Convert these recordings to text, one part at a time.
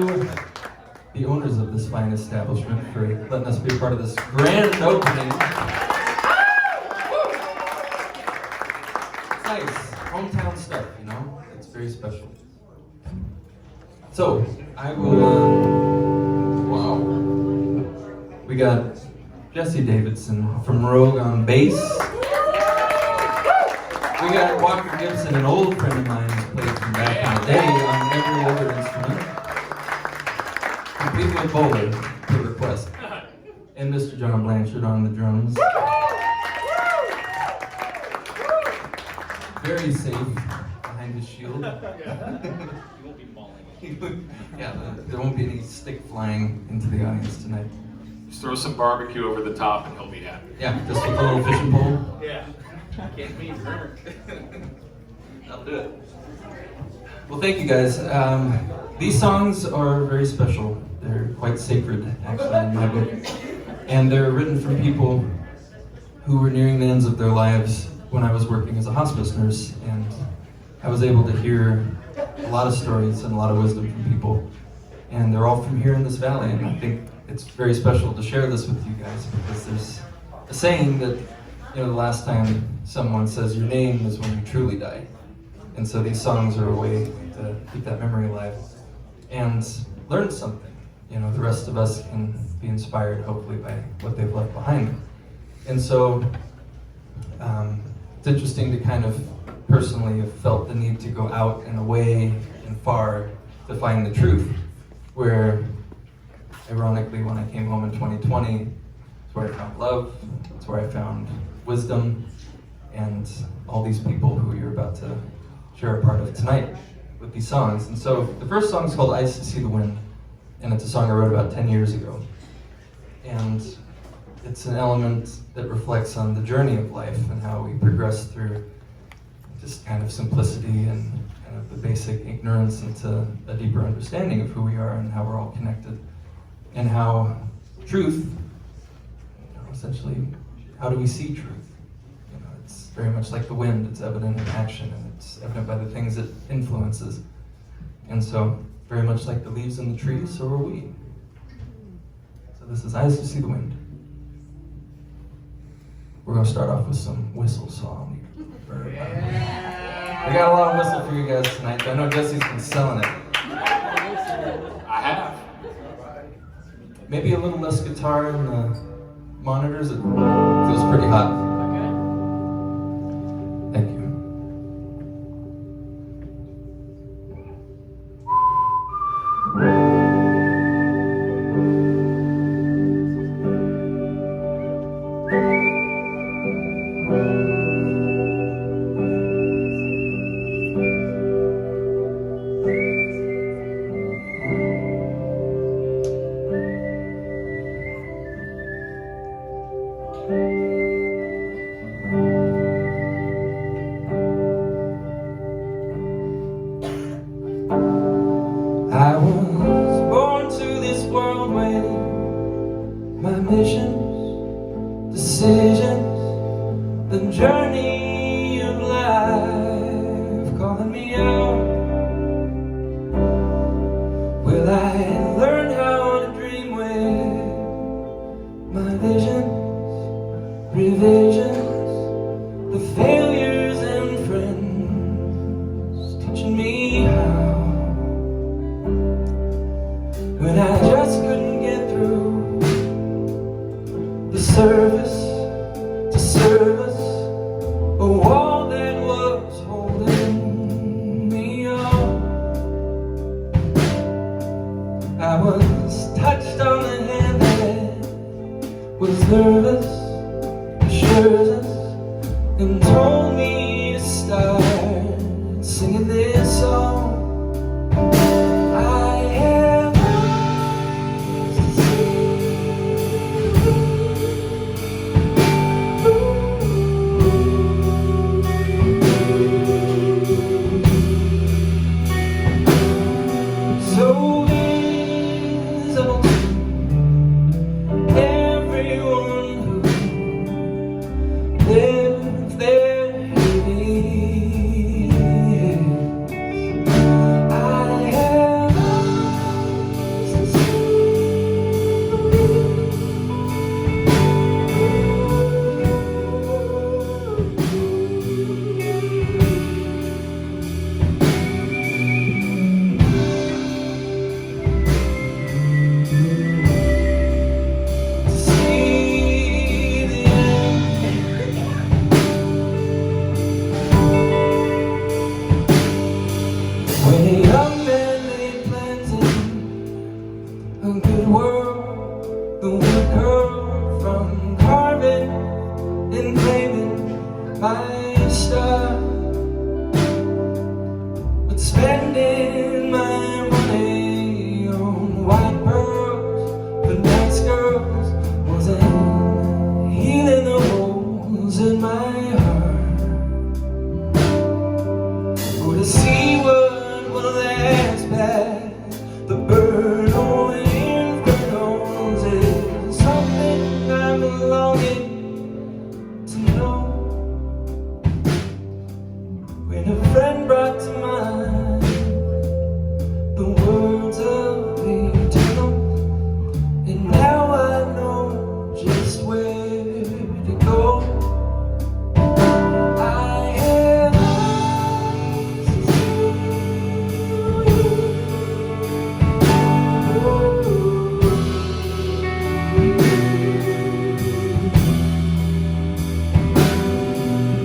to the owners of this fine establishment for letting us be a part of this grand opening. It's nice, hometown stuff, you know? It's very special. So, I will, wow. We got Jesse Davidson from Rogue on bass. We got Walker Gibson, an old friend of mine who's played from back in the day on every other instrument. Complete with bowler, per request. And Mr. John Blanchard on the drums. Very safe behind his shield. You won't be mauling it. Yeah, there won't be any stick flying into the audience tonight. Just throw some barbecue over the top and he'll be happy. Yeah, just with a little fishing pole. Yeah. Can't be burnt. I'll do it. Well, thank you guys. These songs are very special. They're quite sacred, actually, in my book. And they're written from people who were nearing the ends of their lives when I was working as a hospice nurse. And I was able to hear a lot of stories and a lot of wisdom from people. And they're all from here in this valley. And I think it's very special to share this with you guys because there's a saying that, you know, the last time someone says your name is when you truly die. And so these songs are a way to keep that memory alive and learn something. You know, the rest of us can be inspired, hopefully, by what they've left behind. And so it's interesting to kind of personally have felt the need to go out and away and far to find the truth, where ironically, when I came home in 2020, it's where I found love, it's where I found wisdom, and all these people who you're about to share a part of tonight with these songs. And so the first song is called I See the Wind, and it's a song I wrote about 10 years ago. And it's an element that reflects on the journey of life and how we progress through just kind of simplicity and kind of the basic ignorance into a deeper understanding of who we are and how we're all connected. And how truth, you know, essentially, how do we see truth? You know, it's very much like the wind. It's evident in action, and it's evident by the things it influences. And so, very much like the leaves in the trees, so are we. So this is Eyes to See the Wind. We're going to start off with some whistle song. I got a lot of whistle for you guys tonight. I know Jesse's been selling it. I have. Maybe a little less guitar in the monitors. It feels pretty hot. Thank you. I was born to this world with my missions, decisions, the journey of life calling me out. Will I learn how to dream with my visions, revisions, the failures and friends teaching me how? When I just couldn't get through the service to service, a wall that was holding me on. I was touched on the hand that was nervous, assured us, and told me to start singing this song. Everyone who good world, the wood curve from carving and claiming my stuff, but spending my money on white pearls for nice girls wasn't healing the holes in my heart. Or to see what will last past the burn away infernos is something I'm longing to know. When a friend brought to mind the words of the eternal, and now I know just where to go. I have eyes to see.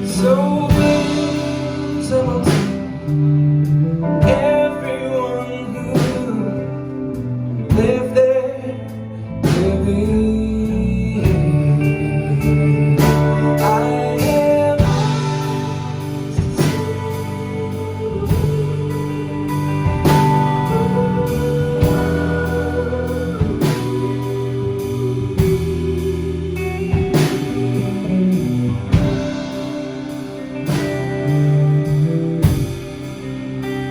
So visible to everyone who lived there with me. I have eyes to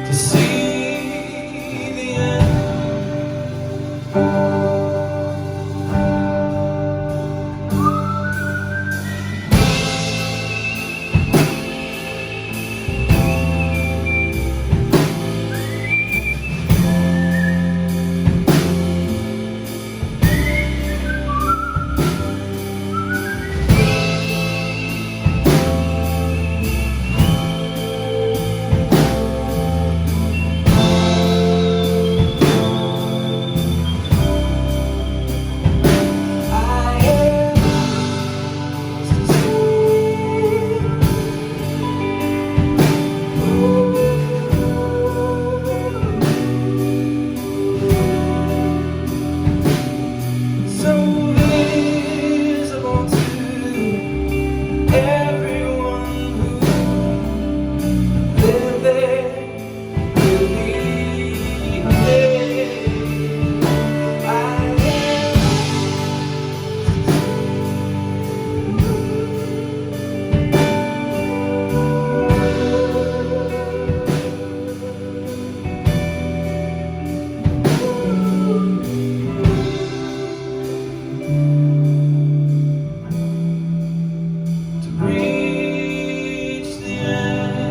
see the end. I have eyes to see. So visible to everyone who lived there with me. I to reach the end.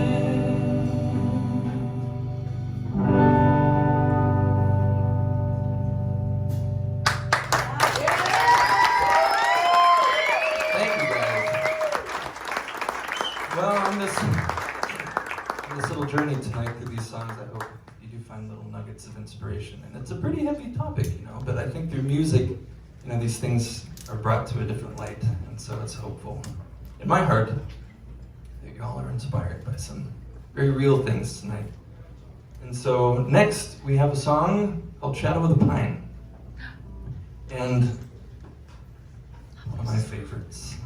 Thank you guys. Well, on this little journey tonight through these songs, I hope you do find little nuggets of inspiration. And it's a pretty heavy topic, but I think through music, these things are brought to a different light, and so it's hopeful in my heart that y'all are inspired by some very real things tonight. And so next we have a song called Shadow of the Pine, and one of my favorites.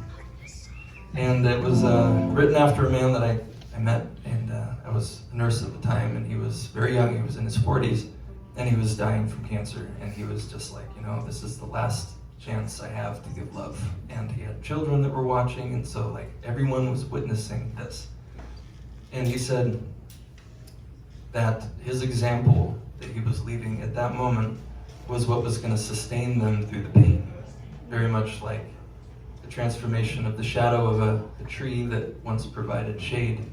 And it was written after a man that I met, and I was a nurse at the time, and he was very young, he was in his 40s, and he was dying from cancer, and he was just like, this is the last chance I have to give love. And he had children that were watching, and so like everyone was witnessing this. And he said that his example that he was leaving at that moment was what was going to sustain them through the pain. Very much like the transformation of the shadow of a tree that once provided shade,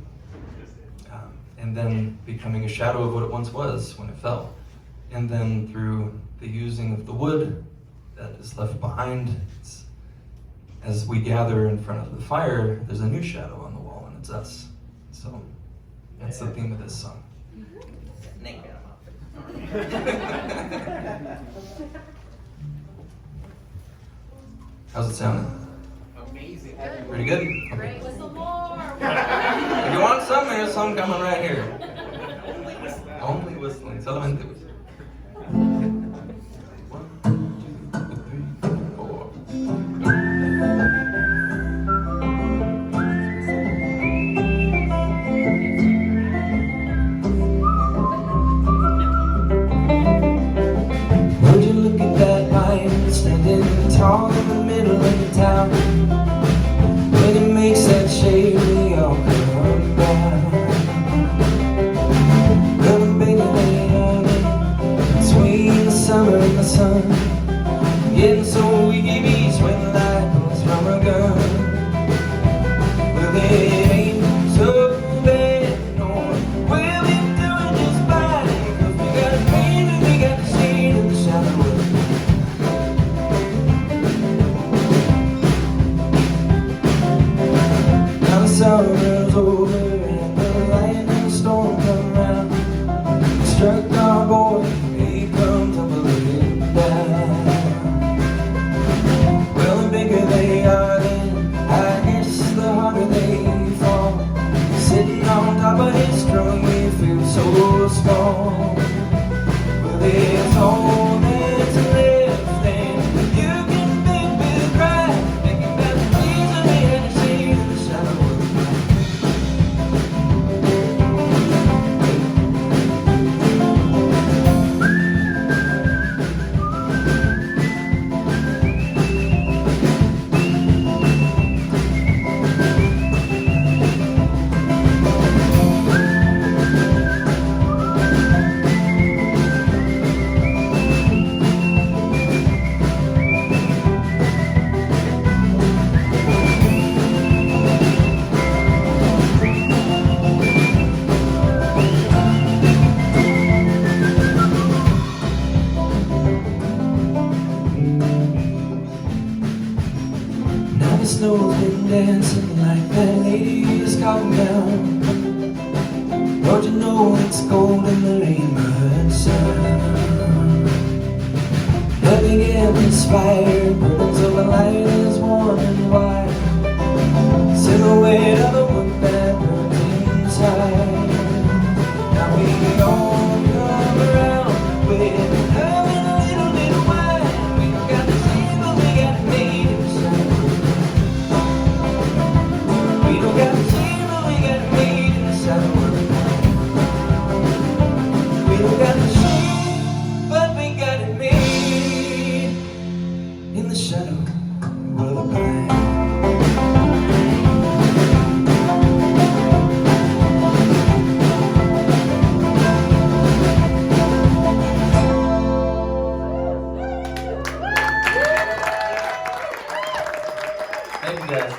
and then becoming a shadow of what it once was when it fell. And then through the using of the wood that is left behind, as we gather in front of the fire, there's a new shadow on the wall, and it's us. So that's the theme of this song. How's it sounding? Amazing. Pretty good? Okay. Great. Whistle more. If you want some, there's some coming right here. Only whistling. Solamente whistling. sun. Getting so weary, sweating like bullets from a gun. Well, it ain't so bad, no. We'll be doing just fine, 'cause we got a dream and we got the shade in the shadow of the night. Now the summer's over and the lightning storm come round. We struck our boy, he comes tumbling down. Well, the bigger they are, then I guess the harder they fall. Sitting on top of his drum, we feel so strong. Well, it's all that's left, and you can make me cry, thinking about the reason we had to see in the shadow of the night. Now the snow's been dancing like that lady is calling down. Don't you know it's cold in the rain sun? Nothing in this fire burns so the light is warm and wide. Silhouette of the wood that burns inside. Now we all come around with love and a little wine. We don't got to see, but we got to need it. We don't got to see, but we got to need in the shadow of the night. We don't got to see, but we got to meet in the shadow of the night. Thank you, guys.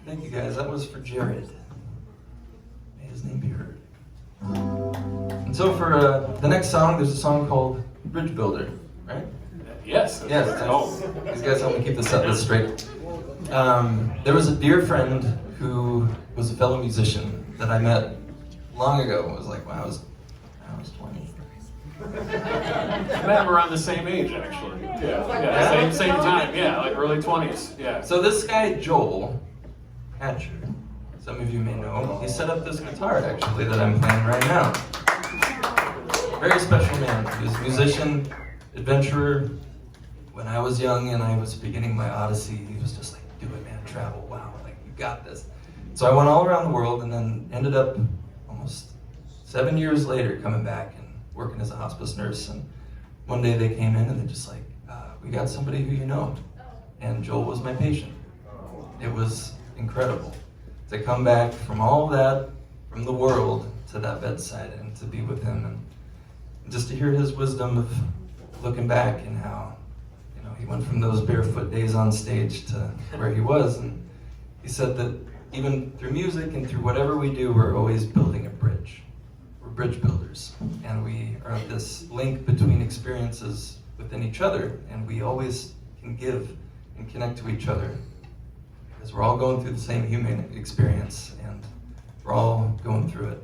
Thank you, guys. That was for Jared. May his name be heard. And so for the next song, there's a song called Bridge Builder, right? Yes. Yes. These guys help me keep the set list straight. There was a dear friend who was a fellow musician that I met long ago. It was like when I was 20. I met him around the same age, actually. Yeah. Same time. Yeah, like early 20s. Yeah. So this guy, Joel Hatcher, some of you may know him, he set up this guitar actually that I'm playing right now. Very special man. He was a musician, adventurer. When I was young and I was beginning my odyssey, he was just like, do it, man, travel, wow, like you got this. So I went all around the world and then ended up almost 7 years later coming back and working as a hospice nurse. And one day they came in and they're just like, we got somebody who you know. And Joel was my patient. It was incredible to come back from all that, from the world to that bedside and to be with him and just to hear his wisdom of looking back and how, you know, he went from those barefoot days on stage to where he was. And he said that even through music and through whatever we do, we're always building a bridge. We're bridge builders, and we are this link between experiences within each other, and we always can give and connect to each other because we're all going through the same human experience, and we're all going through it.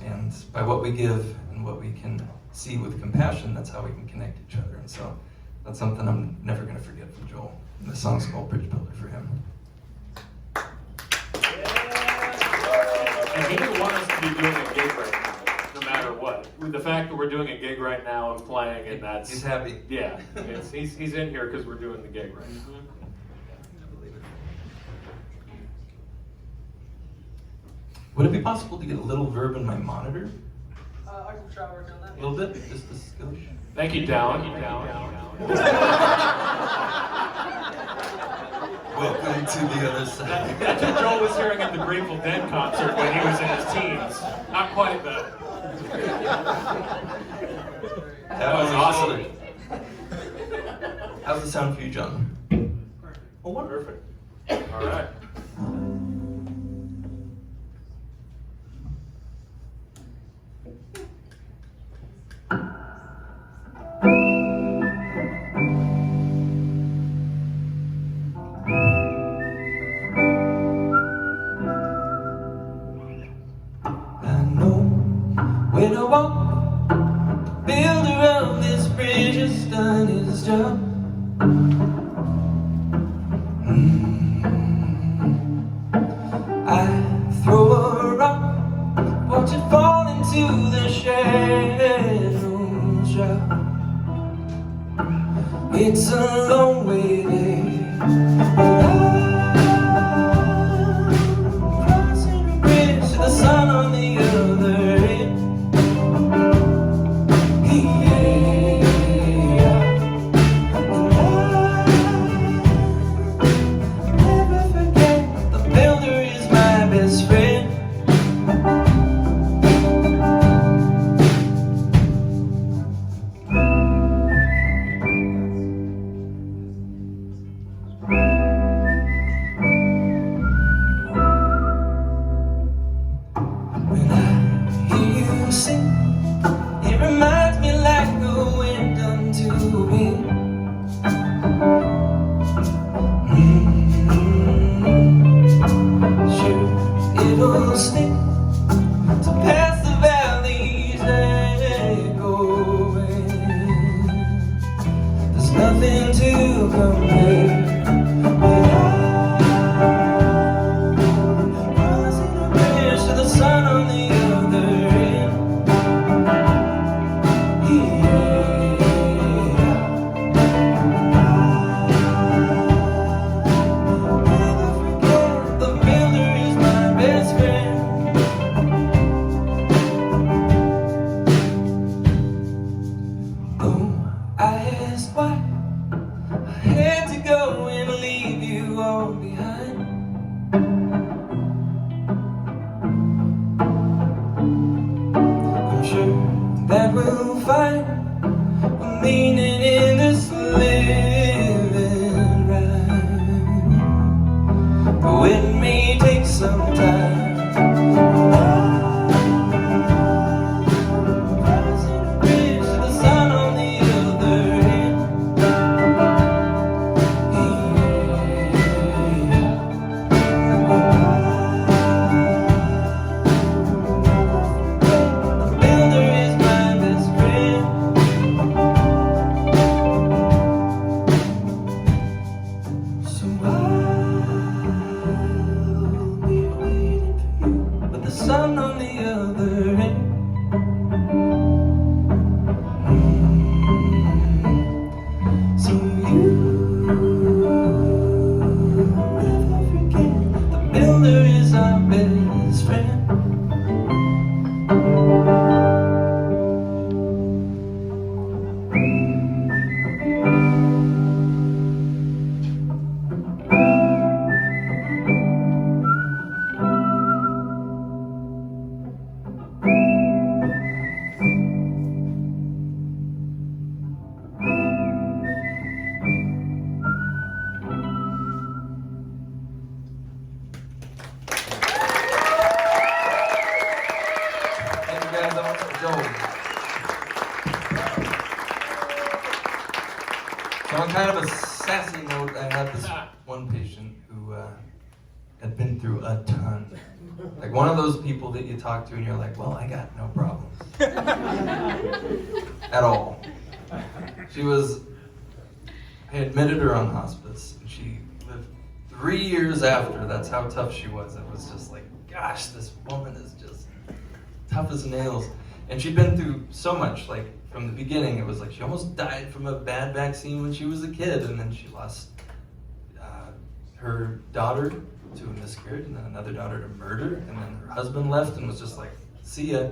And by what we give and what we can see with compassion, that's how we can connect each other. And so that's something I'm never going to forget from Joel. And the song's called Bridge Builder for him. And he didn't want us to be doing a gig right now, no matter what. With the fact that we're doing a gig right now and playing, and that's... He's happy. Yeah, he's in here because we're doing the gig right now. Would it be possible to get a little verb in my monitor? I can try working on that. A little bit? Just a skosh? Thank you, Down. Welcome to the other side. That's what Joel was hearing at the Grateful Dead concert when he was in his teens. Not quite, though. That was awesome. How's the sound for you, John? Oh, wonderful. All right. I know when I walk, the builder of this bridge has done his job. I throw a rock, watch it fall into the shadows drop. It's a long way there, but I'm crossing a bridge to the sun on the other end. Yeah, and I never forget the builder is my best friend. When I hear you sing, it reminds me like the wind unto me. Sure, it'll stick to pass the valleys echoing. There's nothing to compare. Crossing the bridge to the sun on the other end. Never forget the builder is my best friend. Oh, I asked why I had to go and leave you all behind. I'm sure that we'll find a meaning in this living right. Though it may take some time. Crossing a bridge to the sun on the other end. The builder is my best friend. So I'll be waiting for you with the sun on the other end. So you never forget the builder is our best friend. Thank you guys. I want to go. So on kind of a sassy note, I had this one patient who had been through a ton. Like one of those people that you talk to and you're like, well, I got no problems. At all. I admitted her on hospice, and she lived 3 years after. That's how tough she was. It was just like, gosh, this woman is just tough as nails. And she'd been through so much, like from the beginning, it was like she almost died from a bad vaccine when she was a kid, and then she lost her daughter to a miscarriage, and then another daughter to murder, and then her husband left and was just like, see ya.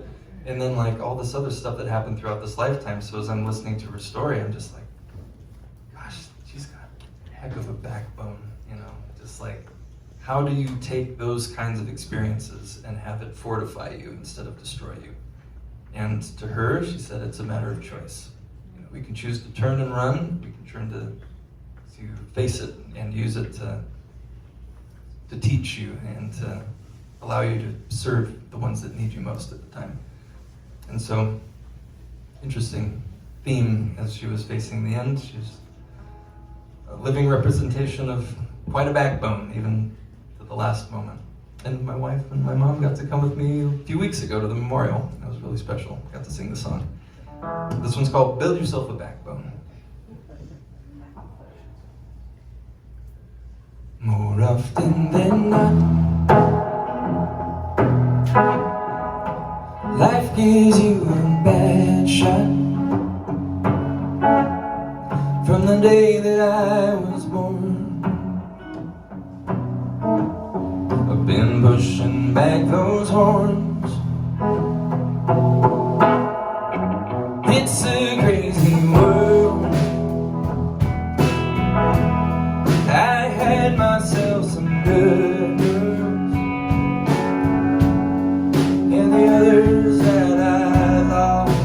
And then like all this other stuff that happened throughout this lifetime. So as I'm listening to her story, I'm just like, gosh, she's got a heck of a backbone, you know, just like, how do you take those kinds of experiences and have it fortify you instead of destroy you? And to her, she said, it's a matter of choice. We can choose to turn and run. We can turn to face it and use it to teach you and to allow you to serve the ones that need you most at the time. And so, interesting theme as she was facing the end. She's a living representation of quite a backbone, even to the last moment. And my wife and my mom got to come with me a few weeks ago to the memorial. That was really special. Got to sing the song. This one's called Build Yourself a Backbone. More often than not, life gives you a bad shot. From the day that I was born, I've been pushing back those horns. It's a crazy world. I had myself some good girls, and the others that I lost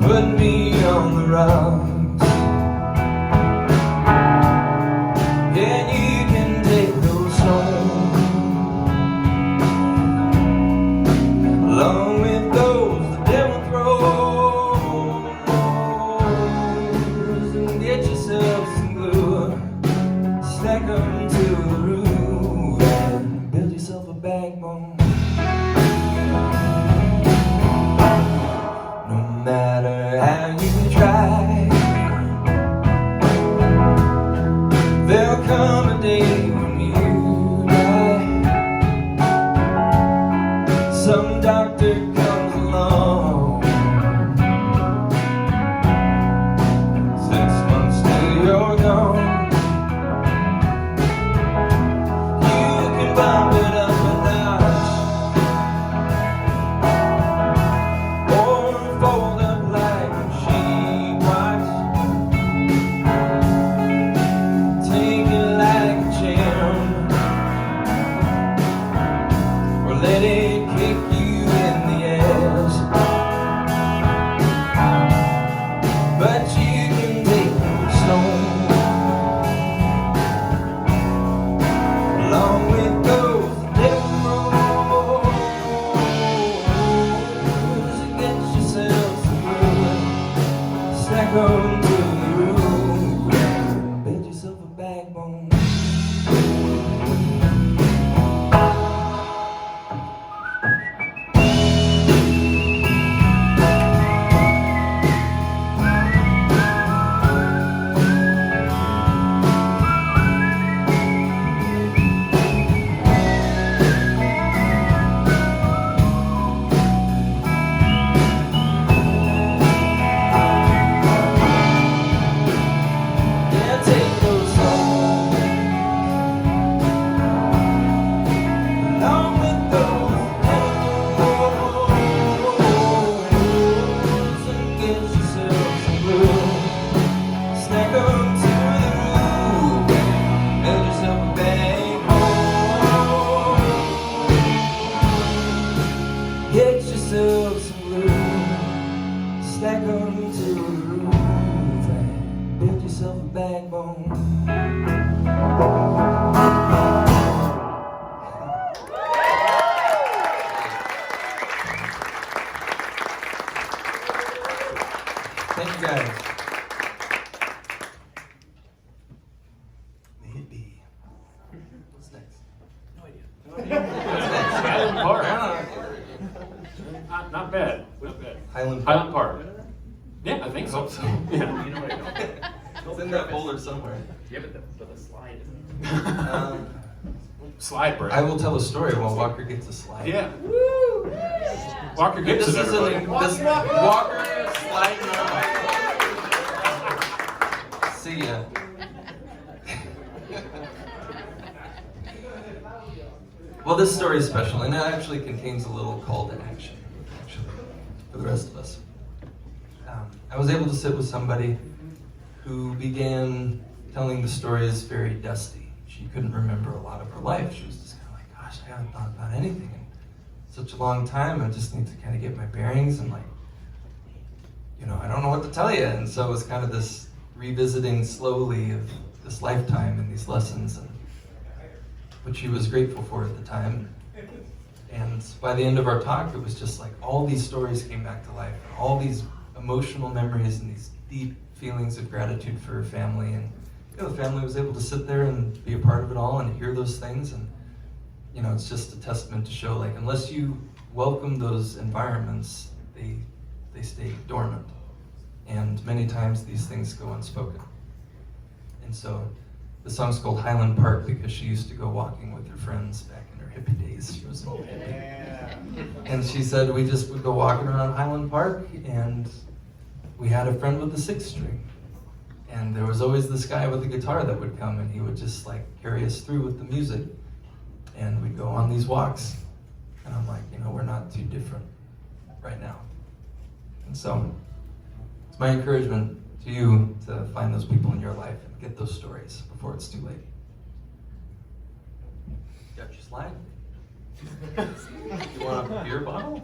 put me on the rocks. And you can take those home, along with those the devil throws, and get yourself some glue, stack them to the roof, and build yourself a backbone. No matter how you try, there'll come a day when you die. Some doctor comes along, 6 months till you're gone. You can bump it up a notch, or fold up like a sheet wax. Take it like a champ, or let it kick you in the ass. But you can take the stone, along with those devil rolls, and get yourself some wood, stack them to the roof, build yourself a backbone. Yeah, take those home, along with those devil rolls, and get yourself some glue, stack them to the roof, build yourself a backbone. Get yourself some glue, stack them to the roof, and build yourself a backbone. Thank you guys. May it be. What's next? No idea. Highland Park. Not bad. Not bad. Highland Highland Park. Yeah, I think so. So. Yeah. You know what I know. It's in that folder somewhere. Yeah, but the slide. Slide break. I will tell a story while Walker gets a slide. Yeah. Walker This gets it, is everybody. this Walker sliding on. See ya. Well, this story is special, and it actually contains a little call to action, actually, for the rest of us. I was able to sit with somebody who began telling the stories very dusty. She couldn't remember a lot of her life. She was just kind of like, gosh, I haven't thought about anything in such a long time. I just need to kind of get my bearings and I don't know what to tell you. And so it was kind of this revisiting slowly of this lifetime and these lessons, and which she was grateful for at the time. And by the end of our talk, it was just like all these stories came back to life, all these emotional memories and these deep feelings of gratitude for her family. And the family was able to sit there and be a part of it all and hear those things. And it's just a testament to show, like, unless you welcome those environments, they stay dormant. And many times these things go unspoken. And so the song's called Highland Park because she used to go walking with her friends back in her hippie days. She was an old hippie. And she said we just would go walking around Highland Park, and we had a friend with a sixth string. And there was always this guy with a guitar that would come, and he would just carry us through with the music. And we'd go on these walks. And I'm like, we're not too different right now. And so it's my encouragement to you to find those people in your life and get those stories before it's too late. Got your slide? You want a beer bottle?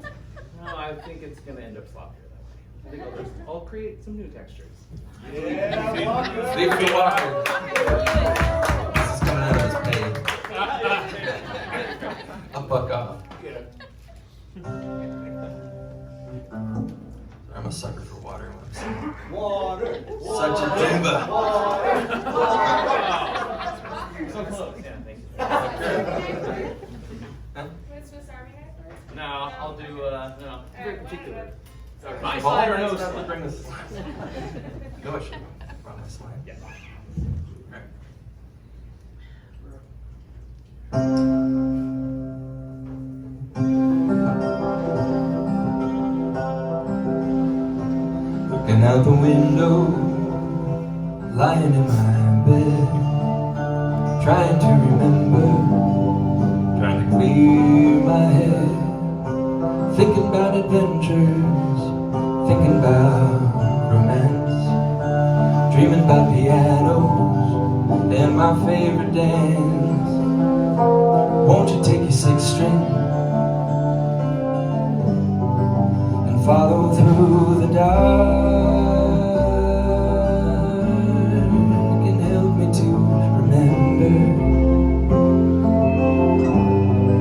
No, I think it's going to end up sloppier that way. I think I'll create some new textures. Yeah, leave the water. This is coming out of his pay. I'll buck off. I'm a sucker for water. Water. Such a diva. So close. Yeah, thank you. Huh? Swiss Army knife first? No, I'll do, very particular. Sorry, my Well, slide or no let's slide? bring this. No, I should run my slide. Yeah. Right. Looking out the window, lying in my bed, trying to remember, trying to clear my head, thinking about adventures, thinking about romance, dreaming about pianos and my favorite dance. Won't you take your sixth string and follow through the dark and help me to remember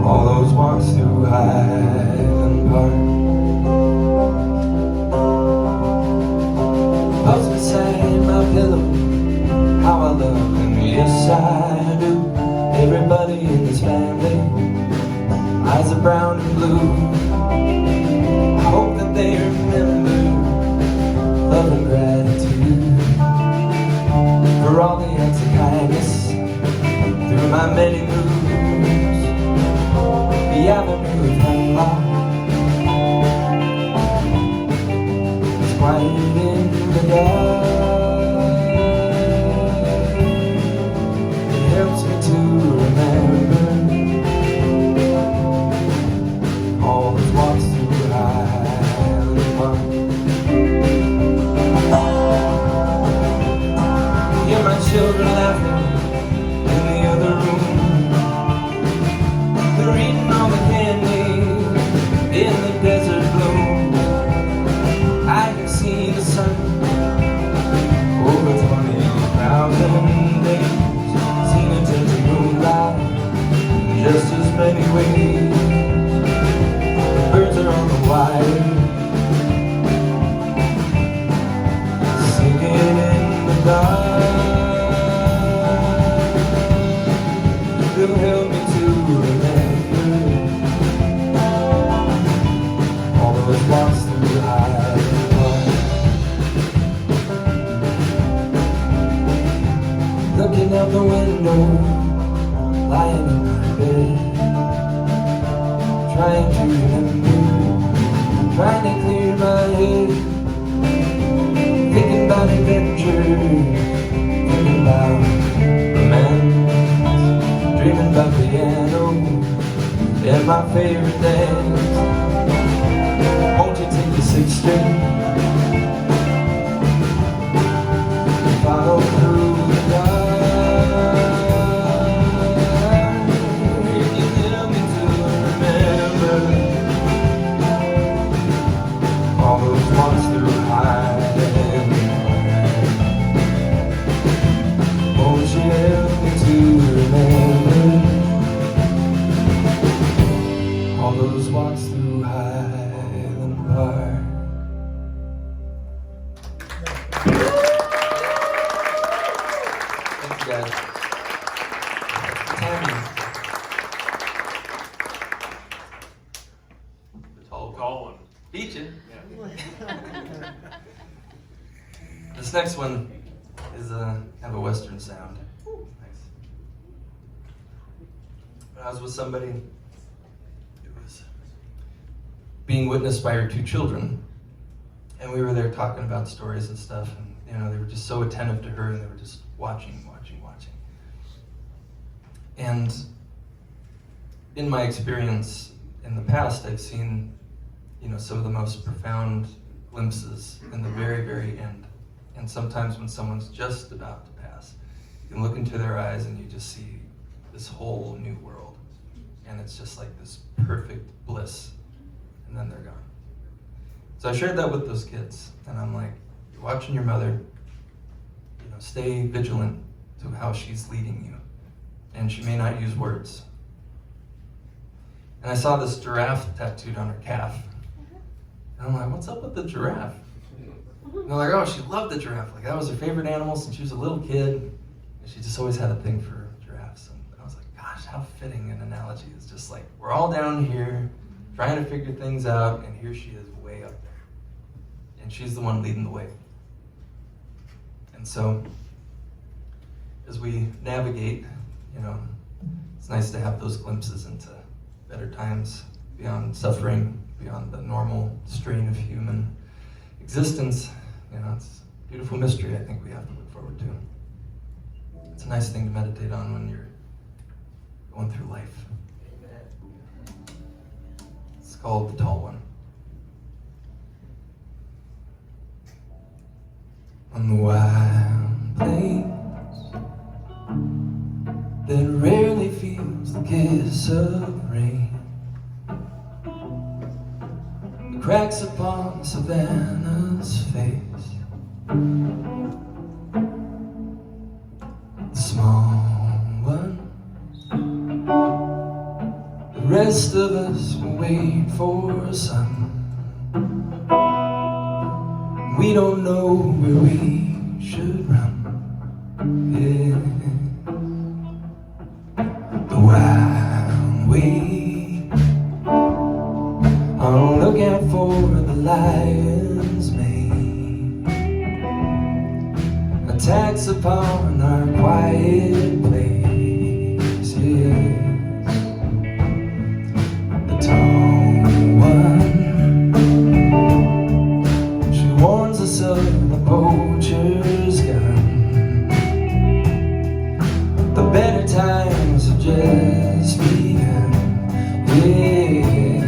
all those walks through Highland Park. Lost inside my pillow, how I love him, yes I do. Everybody in this family, eyes are brown and blue. I hope that they remember love and gratitude for all the acts of kindness through my many moves. The avenue of hemlock is quiet in the dark. It helps me to remember all those walks through Highland Park. Hear my children laughing in the other room. They're eating all the candy in the desert bloom. I can see the sun over 20,000 days, seen it in the moonlight in just as many ways. Birds are on the wire, singing in the dark. They'll help me to remember all those walks through Highland Park. Looking out the window, lying in my bed, trying to remember, trying to clear my head, thinking about adventure, thinking about romance, dreaming about piano and my favorite dance. Won't you take the sixth string and follow through the dark? You can help me to remember call and Beat you. yeah. This next one is kind of a Western sound. Nice. I was with somebody who was being witnessed by her 2 children, and we were there talking about stories and stuff, and they were just so attentive to her, and they were just watching. And in my experience in the past, I've seen, some of the most profound glimpses in the very, very end. And sometimes when someone's just about to pass, you can look into their eyes and you just see this whole new world. And it's just like this perfect bliss. And then they're gone. So I shared that with those kids. And I'm like, you're watching your mother, stay vigilant to how she's leading you. And she may not use words. And I saw this giraffe tattooed on her calf. And I'm like, what's up with the giraffe? And they're like, oh, she loved the giraffe. Like, that was her favorite animal since she was a little kid. And she just always had a thing for giraffes. And I was like, gosh, how fitting an analogy. It's just like, we're all down here trying to figure things out, and here she is way up there. And she's the one leading the way. And so, as we navigate, it's nice to have those glimpses into better times, beyond suffering, beyond the normal strain of human existence. It's a beautiful mystery I think we have to look forward to. It's a nice thing to meditate on when you're going through life. It's called The Tall One. On the wild plains that rarely feels the kiss of rain, the cracks upon Savannah's face, the small one, the rest of us will wait for sun. We don't know where we should run. Yeah. The wild way, on the lookout for the lion's mane, attacks upon our quiet place. Yes. The tall one, she warns us of the poacher's gun. The better times have just begun. Yeah,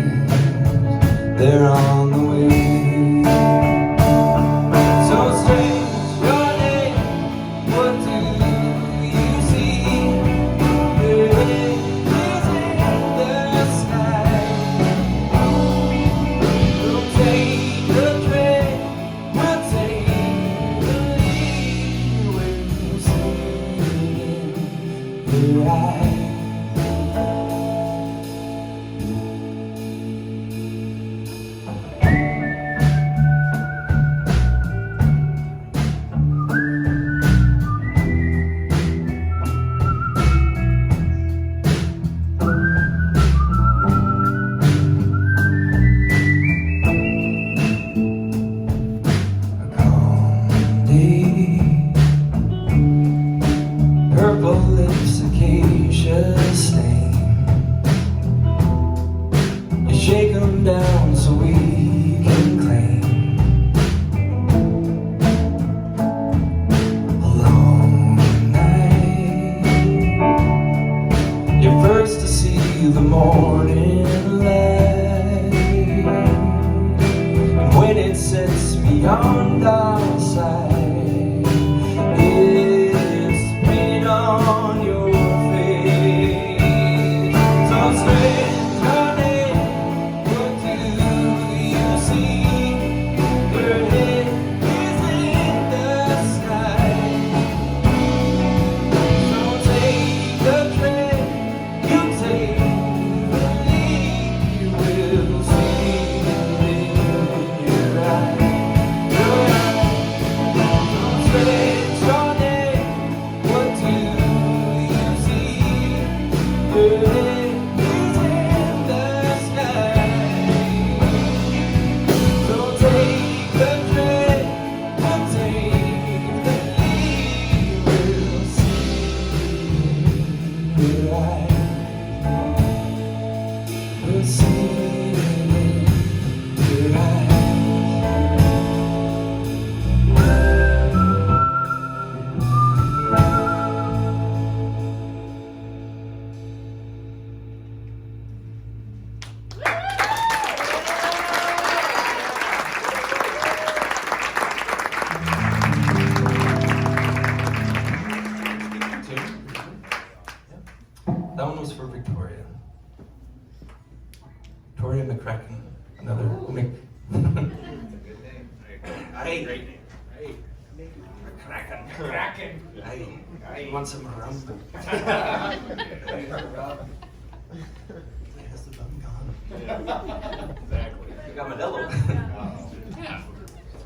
they're on the way. So strange your name, what do you see? There is in the sky. We'll take the train, we'll take the lead. When you see your eyes. her eyes. That one was for Victoria. Victoria McCracken. Another Mc. Hey. Great name. Hey. Kraken. Hey. You want some rum? Has the bum gone? Exactly. You got Modelo. Yeah.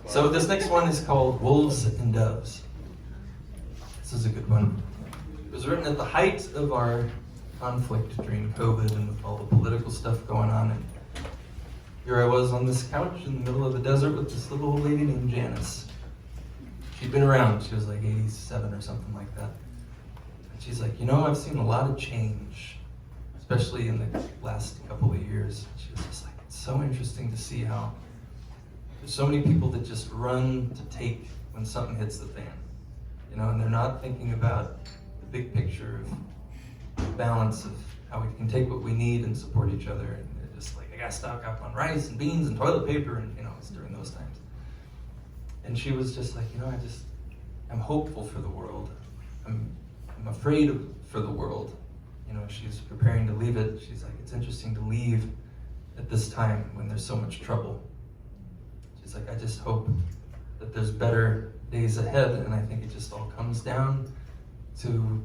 So this next one is called Wolves and Doves. This is a good one. It was written at the height of our conflict during COVID and with all the political stuff going on. And here I was on this couch in the middle of the desert with this little old lady named Janice. She'd been around. She was like 87 or something like that. And she's like, you know, I've seen a lot of change, especially in the last couple of years. She was just like, it's so interesting to see how there's so many people that just run to take when something hits the fan. You know, and they're not thinking about the big picture of balance of how we can take what we need and support each other. And they're just like, I gotta stock up on rice and beans and toilet paper, and you know, it's during those times. And she was just like, you know, I'm hopeful for the world. I'm afraid for the world. You know, she's preparing to leave it. She's like, it's interesting to leave at this time when there's so much trouble. She's like, I just hope that there's better days ahead, and I think it just all comes down to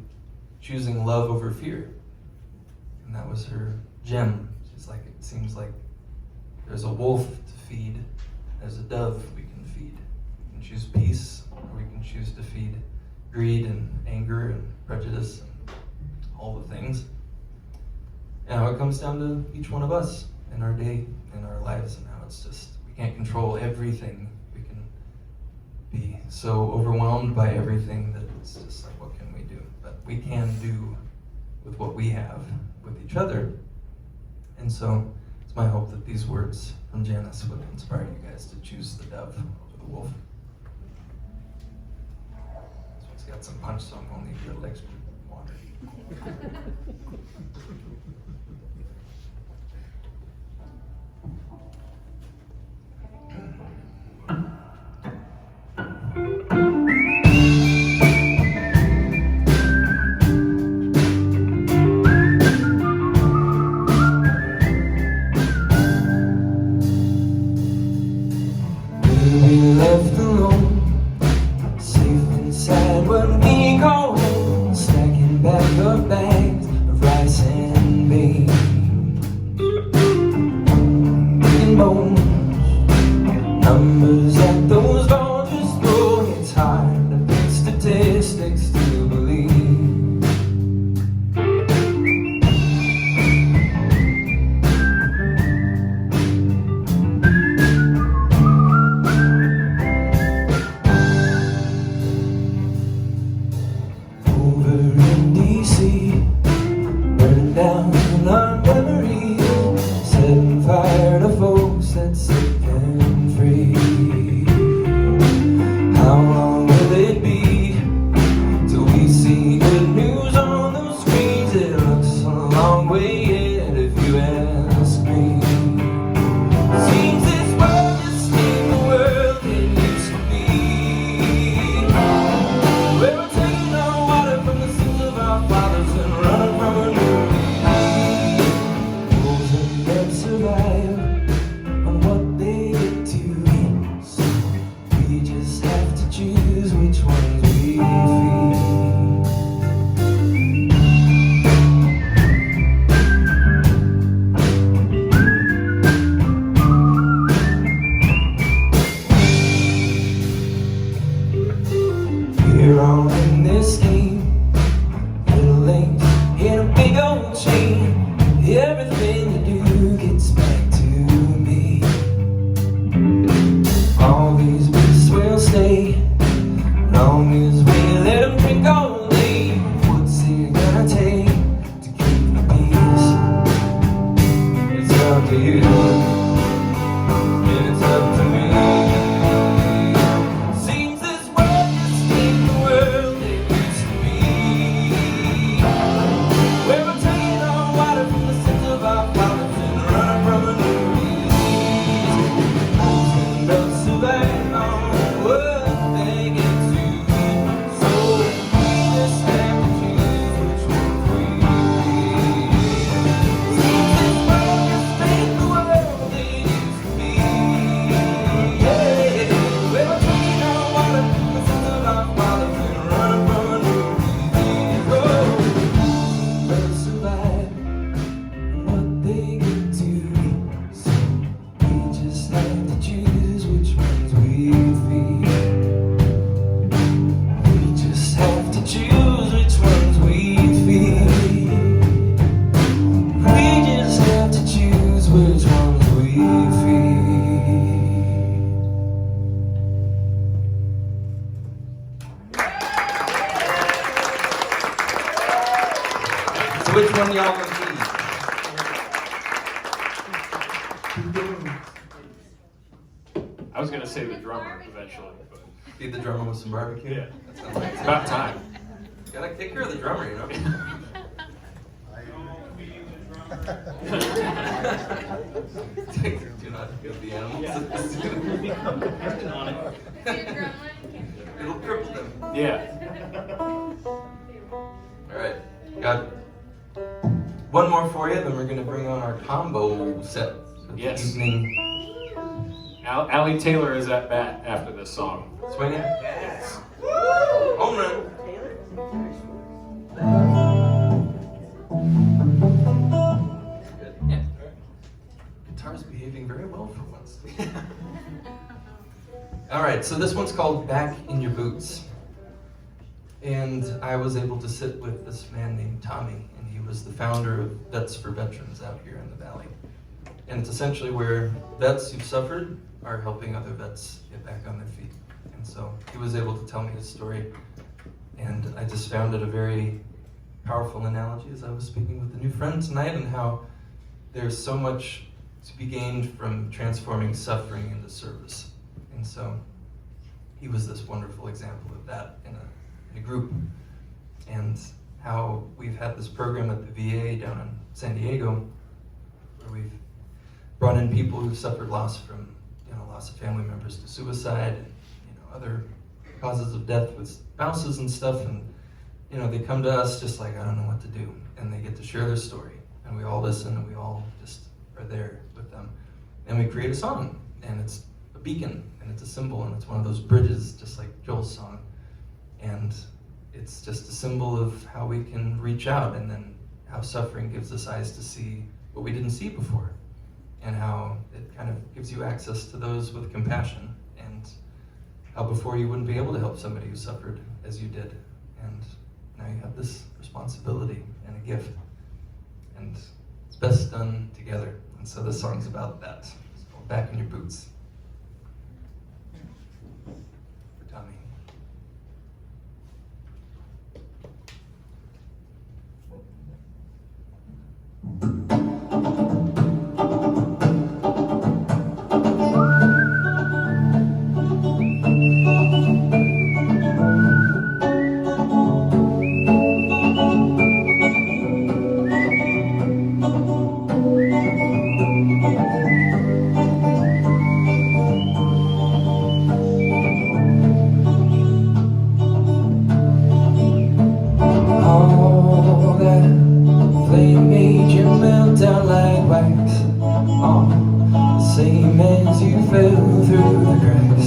choosing love over fear. And that was her gem. She's like, it seems like there's a wolf to feed, there's a dove we can feed. We can choose peace, or we can choose to feed greed and anger and prejudice and all the things. And how it comes down to each one of us in our day, in our lives, and how it's just, we can't control everything. We can be so overwhelmed by everything that it's just like, what can we do? But we can do with what we have with each other. And so it's my hope that these words from Janice would inspire you guys to choose the dove over the wolf. This one's got some punch, so I'm gonna need a little extra water. Left alone, safe inside what we call home, stacking back the bags of rice and beans, making bones, numbers at those vultures throw. It's hard to pick statistics to believe. Burning down our memories, setting fire to folks that sit and free. choose which ones we feed. We just have to choose which ones we feed. We just have to choose which ones we feed. So which one y'all gonna feed? I was gonna say the drummer eventually, but Feed the drummer with some barbecue? yeah, That sounds like it's about time. Gotta take care of the drummer, you know? Do not give the animals. It'll cripple them. Yeah. Alright, got one more for you, then we're gonna bring on our combo set for the Yes. evening. Allie Taylor is at bat after this song. Swinging? Yes. Home run. Good. Yeah. Guitar's behaving very well for once. Alright, so this one's called Back in Your Boots. And I was able to sit with this man named Tommy, and he was the founder of Vets for Veterans out here in the Valley. And it's essentially where vets who've suffered are helping other vets get back on their feet. And so he was able to tell me his story, and I just found it a very powerful analogy as I was speaking with a new friend tonight, and how there's so much to be gained from transforming suffering into service. And so he was this wonderful example of that in a group, and how we've had this program at the VA down in San Diego where we've brought in people who've suffered loss from, loss of family members to suicide, other causes of death with spouses and stuff, and they come to us just like, I don't know what to do, and they get to share their story, and we all listen, and we all just are there with them, and we create a song, and it's a beacon, and it's a symbol, and it's one of those bridges, just like Joel's song, and it's just a symbol of how we can reach out, and then how suffering gives us eyes to see what we didn't see before, and how it kind of gives you access to those with compassion, and how before you wouldn't be able to help somebody who suffered as you did, and now you have this responsibility and a gift, and it's best done together. And so this song's about that. It's called Back in Your Boots. For Tommy. All that flame made you melt down like wax. The same as you fell through the cracks.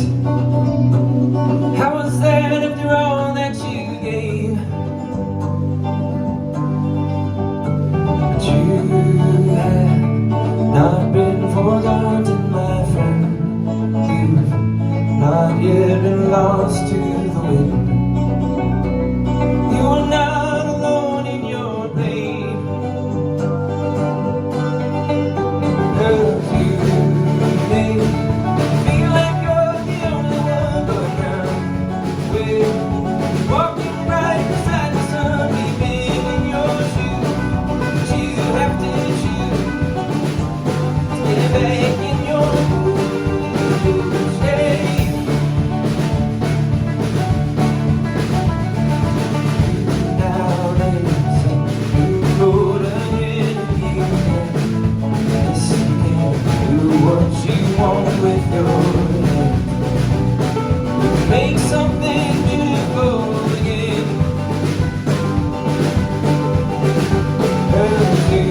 How was that after all that you gave? But you had not been forgotten, my friend. You've not yet been lost to the wind. You are not alone in your pain. 'Cause you may feel like you're the only one, but now we're walking right beside the sun, leaving in your shoes. But you have to choose to get back in your boots. Hey. With your hand, make something beautiful again. And you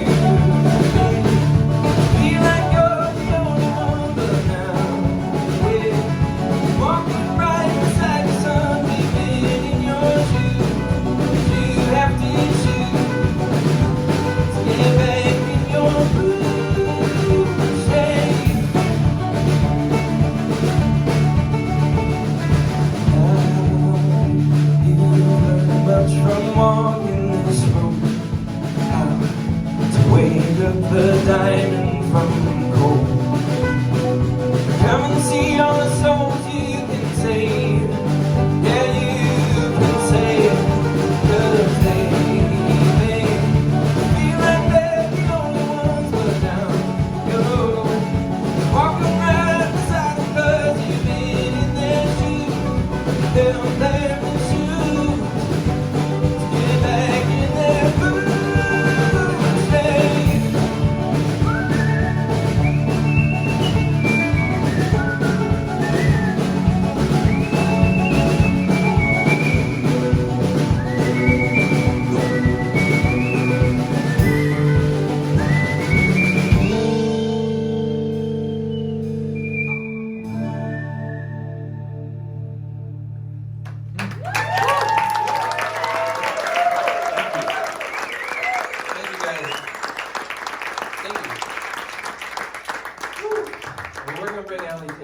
feel like you're the only one, but now we're walking right beside the sun, leaving in your shoes. You have to choose to get back in your boots. Hey.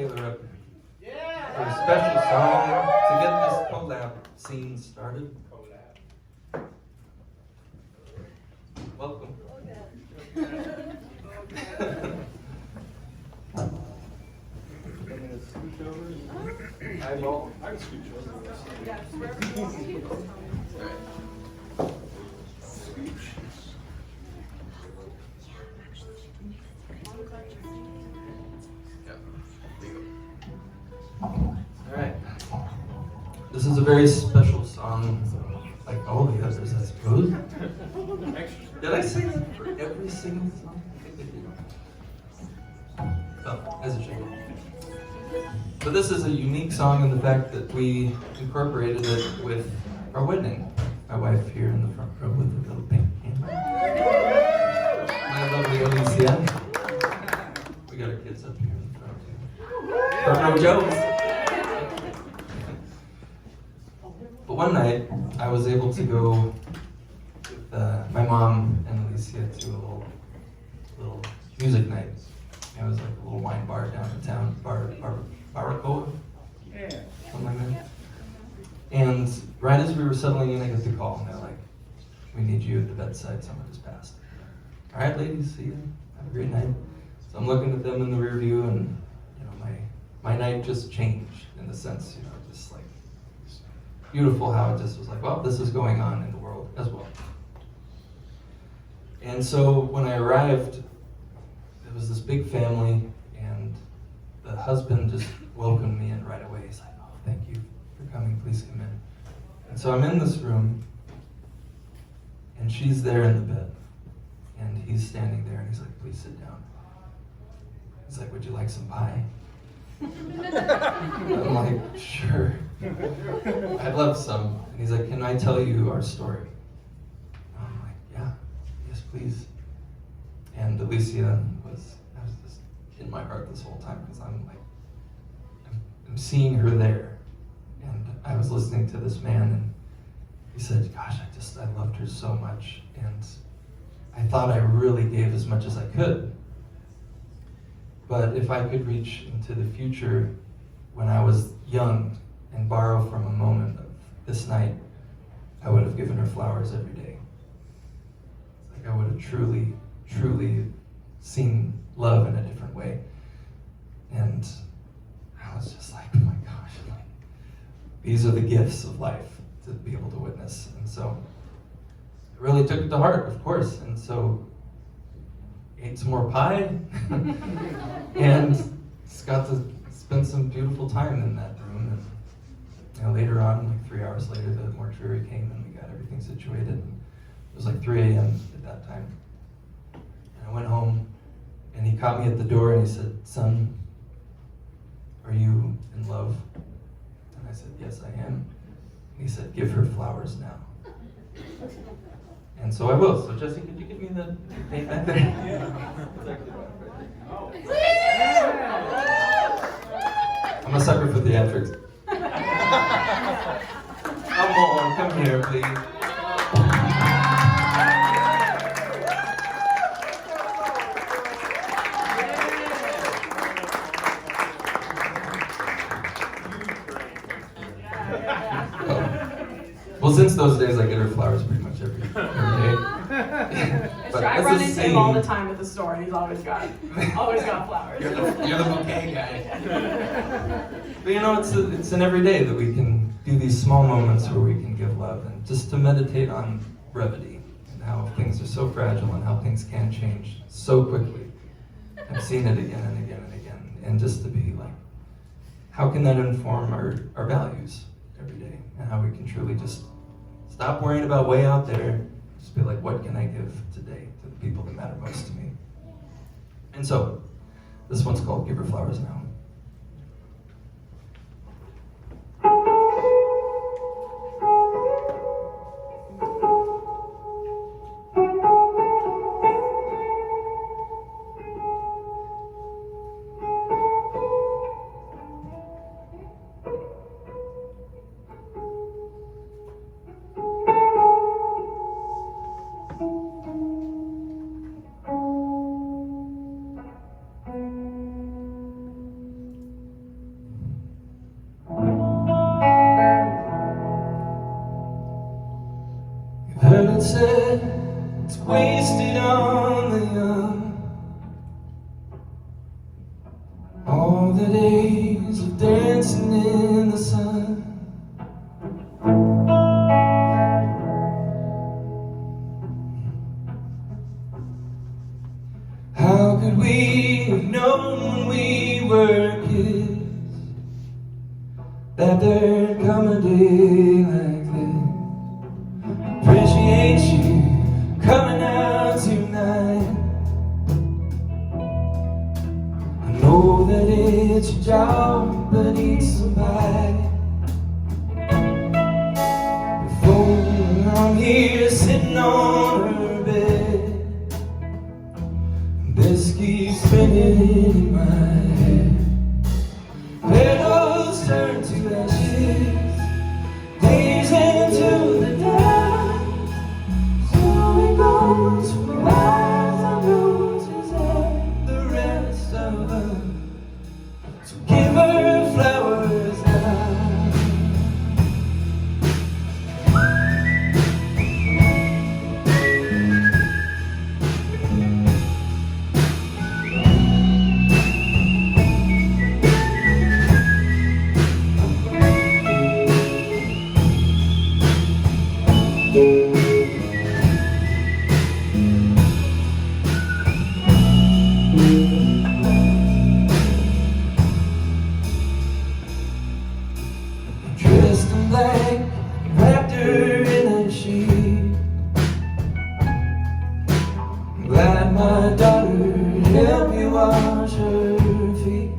Taylor up for a special song to get this collab scene started. Welcome. Eyeball. I can scooch over. Alright. This is a very special song, like all the others, I suppose. Did I sing it for every single song? I think I did. Oh, as a shame. But this is a unique song in the fact that we incorporated it with our wedding. My wife here in the front row with the little pink hand. My lovely Alicia. We got our kids up here in the front too. Front row Joes. But one night, I was able to go with my mom and Alicia to a little music night. It was like a little wine bar down in town, Barbacoa, something like that. And right as we were settling in, I get the call, and they're like, "We need you at the bedside. Someone just passed." All right, ladies, see you. Have a great night. So I'm looking at them in the rear view, and my night just changed in the sense, just like beautiful how it just was like, well, this is going on in the world as well. And so when I arrived, it was this big family, and the husband just welcomed me in right away. He's like, "Oh, thank you for coming, please come in." And so I'm in this room, and she's there in the bed, and he's standing there, and he's like, "Please sit down." He's like, "Would you like some pie?" I'm like, "Sure, I'd love some." And he's like, "Can I tell you our story?" I'm like, "Yeah, yes, please." And Alicia I was just in my heart this whole time, because I'm seeing her there. And I was listening to this man, and he said, "Gosh, I loved her so much. And I thought I really gave as much as I could. But if I could reach into the future when I was young and borrow from a moment of this night, I would have given her flowers every day. Like I would have truly, truly seen love in a different way." And I was just like, oh my gosh, these are the gifts of life to be able to witness. And so I really took it to heart, of course. And so ate some more pie and just got to spend some beautiful time in that room. And later on, like 3 hours later, the mortuary came and we got everything situated. And it was like 3 a.m. at that time. And I went home, and he caught me at the door and he said, "Son, are you in love?" And I said, "Yes, I am." And he said, "Give her flowers now." And so I will. So Jesse, could you give me the tape back there? I'm a sucker for theatrics. Come on, come here, please. Well, since those days, I get her flowers pretty much every day. But I run into him all the time at the store, and he's always got flowers. You're the bouquet guy. But it's an every day that we can do these small moments where we can give love, and just to meditate on brevity and how things are so fragile and how things can change so quickly. I've seen it again and again and again, and just to be like, how can that inform our values every day, and how we can truly just stop worrying about way out there, just be like, what can I give today to the people that matter most to me? And so, this one's called Give Her Flowers Now. the days of dancing in the sun. How could we have known when we were kids that there'd come a day like this? Appreciate you coming out tonight. I know that it's your job, but eat somebody. Before I'm here sitting on her bed, this keeps spinning in my head. Petals turn to ashes, days into the dark. So it goes from lives and roses and the rest of us. So give her flowers now. Dressed in black, wrapped her in a sheet. I'm glad my daughter helped me wash her feet.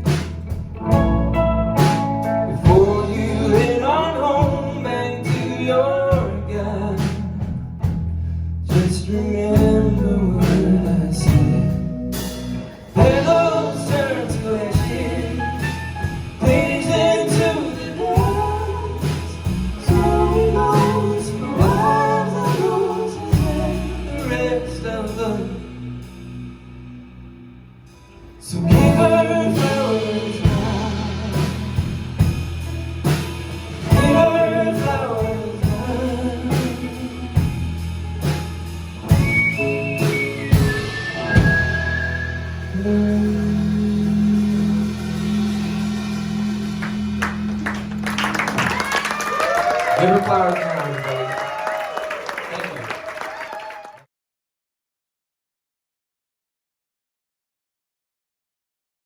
Before you head on home back to your guy, just remember what I said. Pillows turn to ashes, things into the dark. So we lost the wives and roses and the rest of them. So give her flowers now. Give her flowers now. Give her flowers now.